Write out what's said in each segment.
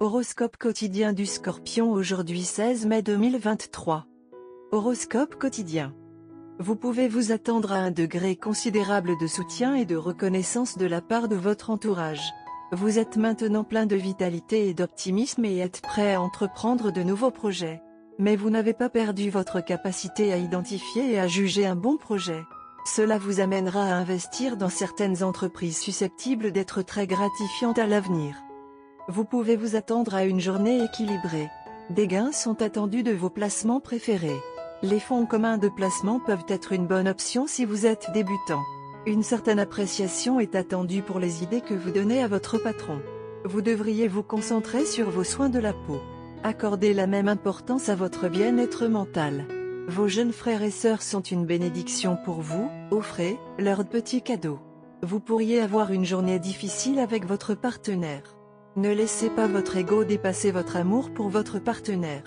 Horoscope quotidien du Scorpion aujourd'hui 16 mai 2023. Horoscope quotidien. Vous pouvez vous attendre à un degré considérable de soutien et de reconnaissance de la part de votre entourage. Vous êtes maintenant plein de vitalité et d'optimisme et êtes prêt à entreprendre de nouveaux projets. Mais vous n'avez pas perdu votre capacité à identifier et à juger un bon projet. Cela vous amènera à investir dans certaines entreprises susceptibles d'être très gratifiantes à l'avenir. Vous pouvez vous attendre à une journée équilibrée. Des gains sont attendus de vos placements préférés. Les fonds communs de placement peuvent être une bonne option si vous êtes débutant. Une certaine appréciation est attendue pour les idées que vous donnez à votre patron. Vous devriez vous concentrer sur vos soins de la peau. Accordez la même importance à votre bien-être mental. Vos jeunes frères et sœurs sont une bénédiction pour vous, offrez leurs petits cadeaux. Vous pourriez avoir une journée difficile avec votre partenaire. Ne laissez pas votre ego dépasser votre amour pour votre partenaire.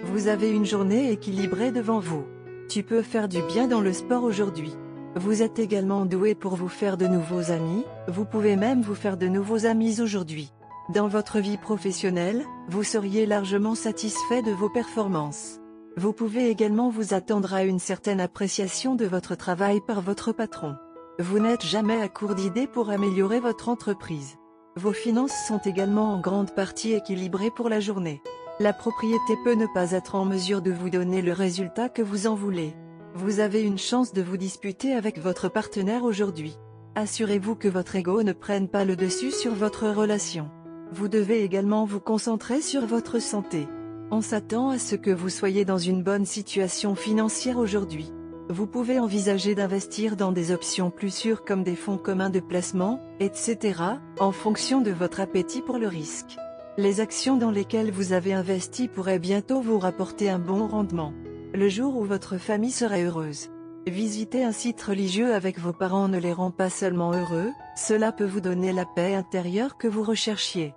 Vous avez une journée équilibrée devant vous. Tu peux faire du bien dans le sport aujourd'hui. Vous êtes également doué pour vous faire de nouveaux amis, vous pouvez même vous faire de nouveaux amis aujourd'hui. Dans votre vie professionnelle, vous seriez largement satisfait de vos performances. Vous pouvez également vous attendre à une certaine appréciation de votre travail par votre patron. Vous n'êtes jamais à court d'idées pour améliorer votre entreprise. Vos finances sont également en grande partie équilibrées pour la journée. La propriété peut ne pas être en mesure de vous donner le résultat que vous en voulez. Vous avez une chance de vous disputer avec votre partenaire aujourd'hui. Assurez-vous que votre ego ne prenne pas le dessus sur votre relation. Vous devez également vous concentrer sur votre santé. On s'attend à ce que vous soyez dans une bonne situation financière aujourd'hui. Vous pouvez envisager d'investir dans des options plus sûres comme des fonds communs de placement, etc., en fonction de votre appétit pour le risque. Les actions dans lesquelles vous avez investi pourraient bientôt vous rapporter un bon rendement. Le jour où votre famille serait heureuse. Visiter un site religieux avec vos parents ne les rend pas seulement heureux, cela peut vous donner la paix intérieure que vous recherchiez.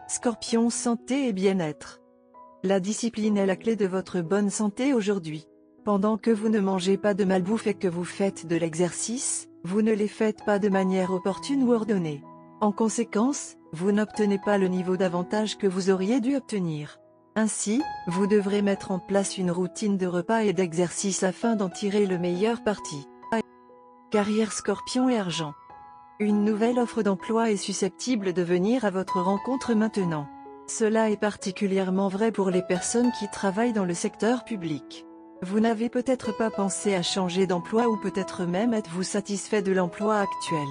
Scorpion, santé et bien-être. La discipline est la clé de votre bonne santé aujourd'hui. Pendant que vous ne mangez pas de malbouffe et que vous faites de l'exercice, vous ne les faites pas de manière opportune ou ordonnée. En conséquence, vous n'obtenez pas le niveau d'avantage que vous auriez dû obtenir. Ainsi, vous devrez mettre en place une routine de repas et d'exercice afin d'en tirer le meilleur parti. Carrière Scorpion et argent. Une nouvelle offre d'emploi est susceptible de venir à votre rencontre maintenant. Cela est particulièrement vrai pour les personnes qui travaillent dans le secteur public. Vous n'avez peut-être pas pensé à changer d'emploi ou peut-être même êtes-vous satisfait de l'emploi actuel.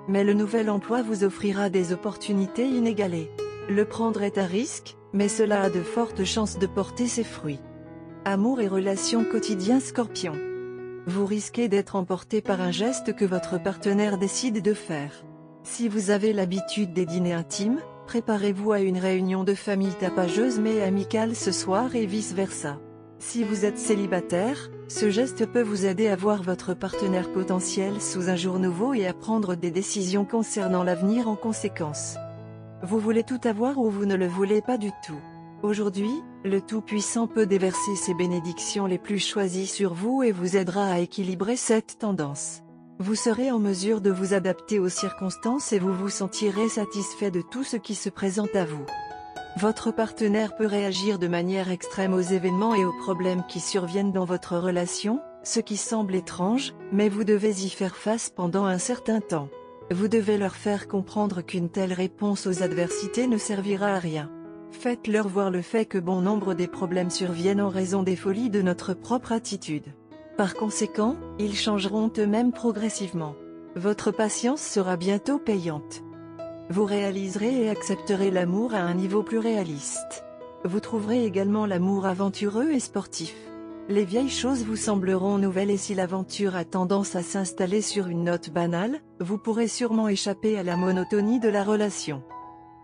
Mais le nouvel emploi vous offrira des opportunités inégalées. Le prendre est un risque, mais cela a de fortes chances de porter ses fruits. Amour et relations quotidiens Scorpion. Vous risquez d'être emporté par un geste que votre partenaire décide de faire. Si vous avez l'habitude des dîners intimes, préparez-vous à une réunion de famille tapageuse mais amicale ce soir et vice-versa. Si vous êtes célibataire, ce geste peut vous aider à voir votre partenaire potentiel sous un jour nouveau et à prendre des décisions concernant l'avenir en conséquence. Vous voulez tout avoir ou vous ne le voulez pas du tout. Aujourd'hui, le Tout-Puissant peut déverser ses bénédictions les plus choisies sur vous et vous aidera à équilibrer cette tendance. Vous serez en mesure de vous adapter aux circonstances et vous vous sentirez satisfait de tout ce qui se présente à vous. Votre partenaire peut réagir de manière extrême aux événements et aux problèmes qui surviennent dans votre relation, ce qui semble étrange, mais vous devez y faire face pendant un certain temps. Vous devez leur faire comprendre qu'une telle réponse aux adversités ne servira à rien. Faites-leur voir le fait que bon nombre des problèmes surviennent en raison des folies de notre propre attitude. Par conséquent, ils changeront eux-mêmes progressivement. Votre patience sera bientôt payante. Vous réaliserez et accepterez l'amour à un niveau plus réaliste. Vous trouverez également l'amour aventureux et sportif. Les vieilles choses vous sembleront nouvelles et si l'aventure a tendance à s'installer sur une note banale, vous pourrez sûrement échapper à la monotonie de la relation.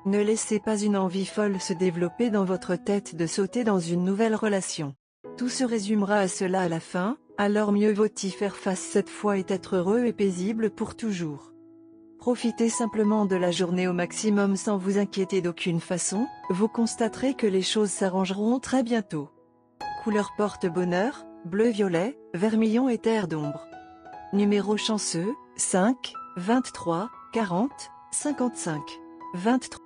Ne laissez pas une envie folle se développer dans votre tête de sauter dans une nouvelle relation. Tout se résumera à cela à la fin, alors mieux vaut y faire face cette fois et être heureux et paisible pour toujours. Profitez simplement de la journée au maximum sans vous inquiéter d'aucune façon, vous constaterez que les choses s'arrangeront très bientôt. Couleur porte-bonheur, bleu-violet, vermillon et terre d'ombre. Numéro chanceux, 5, 23, 40, 55. 23.